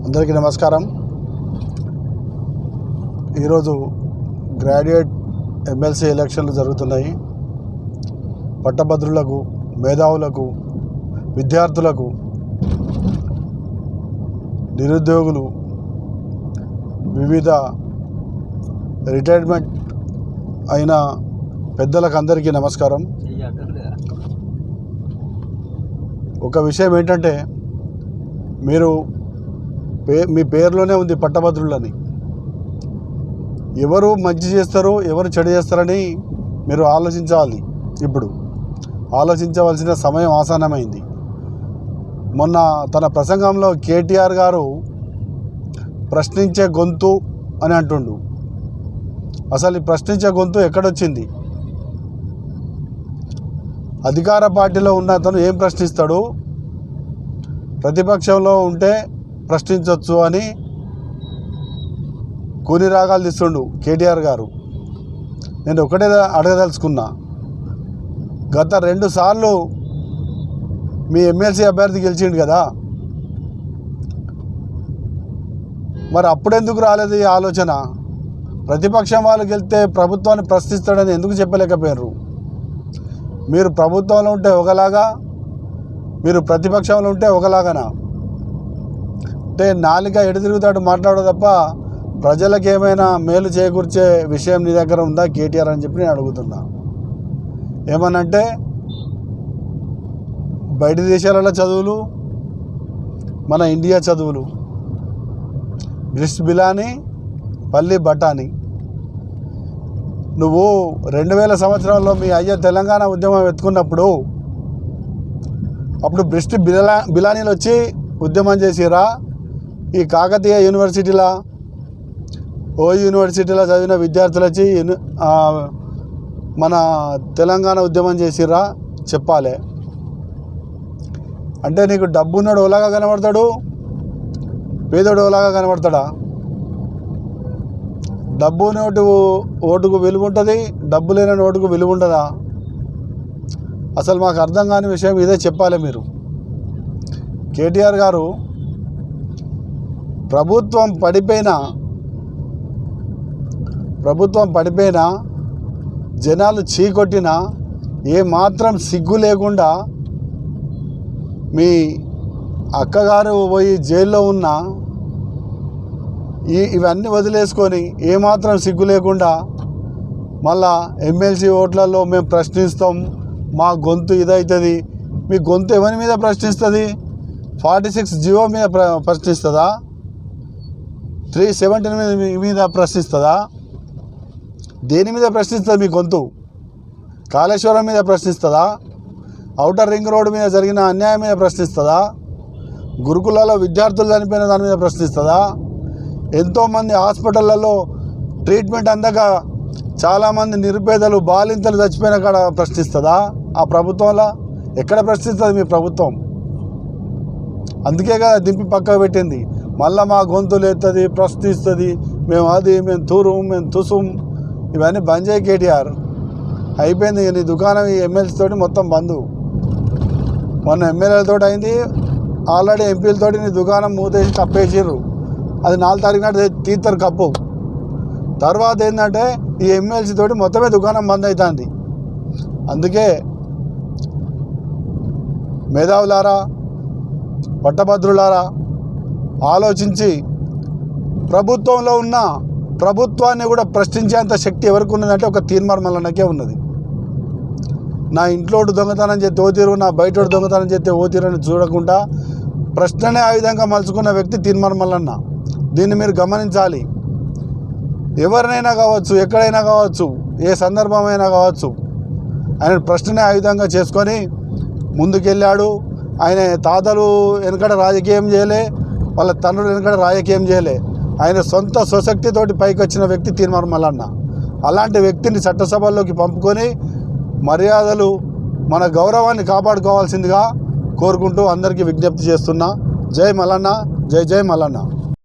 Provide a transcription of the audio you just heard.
అందరికీ నమస్కారం. ఈరోజు గ్రాడ్యుయేట్ ఎమ్మెల్సీ ఎలక్షన్లు జరుగుతున్నాయి. పట్టభద్రులకు, మేధావులకు, విద్యార్థులకు, నిరుద్యోగులు, వివిధ రిటైర్మెంట్ అయిన పెద్దలకు అందరికీ నమస్కారం. ఒక విషయం ఏంటంటే, మీరు మీ పేరులోనే ఉంది పట్టభద్రులని. ఎవరు మంచి చేస్తారో ఎవరు చెడు చేస్తారని మీరు ఆలోచించాలి. ఇప్పుడు ఆలోచించవలసిన సమయం ఆసన్నమైంది. మొన్న తన ప్రసంగంలో కేటీఆర్ గారు ప్రశ్నించే గొంతు అని అంటుండు. అసలు ఈ ప్రశ్నించే గొంతు ఎక్కడొచ్చింది? అధికార పార్టీలో ఉన్న అతను ఏం ప్రశ్నిస్తాడు? ప్రతిపక్షంలో ఉంటే ప్రశ్నించవచ్చు అని కూని రాగాలు తీస్తుండు కేటీఆర్ గారు. నేను ఒకటే అడగదలుచుకున్నా, గత 2 సార్లు మీ ఎమ్మెల్సీ అభ్యర్థి గెలిచిండు కదా, మరి అప్పుడెందుకు రాలేదు ఈ ఆలోచన? ప్రతిపక్షం వాళ్ళు గెలిస్తే ప్రభుత్వాన్ని ప్రశ్నిస్తాడని ఎందుకు చెప్పలేకపోయారు? మీరు ప్రభుత్వంలో ఉంటే ఒకలాగా, మీరు ప్రతిపక్షంలో ఉంటే ఒకలాగానా? అంటే నాలుక ఎడతిరుగుతాడు మాట్లాడో తప్ప ప్రజలకు ఏమైనా మేలు చేకూర్చే విషయం నీ దగ్గర ఉందా కేటీఆర్ అని చెప్పి నేను అడుగుతున్నా. ఏమనంటే, బయట దేశాలలో చదువులు, మన ఇండియా చదువులు, బ్రిస్ట్ బిలాని, పల్లి బఠానీ. నువ్వు 2000 సంవత్సరంలో మీ అయ్య తెలంగాణ ఉద్యమం ఎత్తుకున్నప్పుడు అప్పుడు బ్రిస్ట్ బిలానీలు వచ్చి ఉద్యమం చేసిరా? ఈ కాకతీయ యూనివర్సిటీలో, యూనివర్సిటీలో చదివిన విద్యార్థులు వచ్చి మన తెలంగాణ ఉద్యమం చేసిరా? చెప్పాలి. అంటే నీకు డబ్బు ఉన్నాడు ఓలాగా కనబడతాడు, పేదోడు ఓలాగా కనబడతాడా? డబ్బు నోటు ఓటుకు విలువ ఉంటుంది, డబ్బు లేని ఓటుకు విలువ ఉంటుందా? అసలు మాకు అర్థం కాని విషయం ఇదే చెప్పాలి మీరు. కేటీఆర్ గారు ప్రభుత్వం పడిపోయినా జనాలు చీకొట్టినా ఏమాత్రం సిగ్గు లేకుండా మీ అక్కగారు పోయి జైల్లో ఉన్న ఇవన్నీ వదిలేసుకొని ఏమాత్రం సిగ్గు లేకుండా మళ్ళా ఎమ్మెల్సీ ఓట్లలో మేము ప్రశ్నిస్తాం, మా గొంతు ఇదవుతుంది. మీ గొంతు ఎవరి మీద ప్రశ్నిస్తుంది? 46 జీవో మీద ప్రశ్నిస్తుందా? 317 మీద ప్రశ్నిస్తుందా? దేని మీద ప్రశ్నిస్తుంది మీ గొంతు? కాళేశ్వరం మీద ప్రశ్నిస్తుందా? ఔటర్ రింగ్ రోడ్డు మీద జరిగిన అన్యాయం మీద ప్రశ్నిస్తుందా? గురుకులాల్లో విద్యార్థులు చనిపోయిన దాని మీద ప్రశ్నిస్తుందా? ఎంతోమంది హాస్పిటళ్లలో ట్రీట్మెంట్ అందక చాలామంది నిరుపేదలు, బాలింతలు చచ్చిపోయిన కాడ ప్రశ్నిస్తుందా? ఆ ప్రభుత్వంలో ఎక్కడ ప్రశ్నిస్తుంది మీ ప్రభుత్వం? అందుకే కదా దింపి పక్కకు పెట్టింది. మళ్ళీ మా గొంతు లేస్తుంది, ప్రశ్నిస్తుంది, మేము అది, మేము తూరం, మేము తుసుం. ఇవన్నీ బంద్ చేయి కేటీఆర్. అయిపోయింది నీ దుకాణం. ఈ ఎమ్మెల్సీ తోటి మొత్తం బంధు. మొన్న ఎమ్మెల్యేలతో అయింది, ఆల్రెడీ ఎంపీలతోటి నీ దుకాణం మూతేసి కప్పేసిర్రు. అది 4 తారీఖు నాడు తీస్తారు కప్పు. తర్వాత ఏంటంటే ఈ ఎమ్మెల్సీ తోటి మొత్తమే దుకాణం బంద్ అవుతుంది. అందుకే మేధావులారా, పట్టభద్రులారా, ఆలోచించి ప్రభుత్వంలో ఉన్న ప్రభుత్వాన్ని కూడా ప్రశ్నించేంత శక్తి ఎవరికి ఉన్నదంటే ఒక తీర్మార్ మల్లన్నకే ఉన్నది. నా ఇంట్లోడు దొంగతనం చేస్తే ఓ తీరు, నా బయటోడు దొంగతనం చేస్తే ఓ తీరని చూడకుండా ప్రశ్ననే ఆ విధంగా మలుచుకున్న వ్యక్తి తీర్మార్ మల్లన్న. దీన్ని మీరు గమనించాలి. ఎవరినైనా కావచ్చు, ఎక్కడైనా కావచ్చు, ఏ సందర్భమైనా కావచ్చు, ఆయన ప్రశ్ననే ఆ విధంగా చేసుకొని ముందుకెళ్ళాడు. ఆయన తాతలు వెనకడ రాజకీయం చేయలే, వాళ్ళ తండ్రులు వెనకడ రాజకీయం చేయలే. ఆయన సొంత స్వశక్తితోటి పైకి వచ్చిన వ్యక్తి తీర్మార్ మల్లన్న. అలాంటి వ్యక్తిని చట్టసభల్లోకి పంపుకొని మర్యాదలు, మన గౌరవాన్ని కాపాడుకోవాల్సిందిగా కోరుకుంటూ అందరికీ విజ్ఞప్తి చేస్తున్నా. జై మల్లన్న, జై జై మల్లన్న.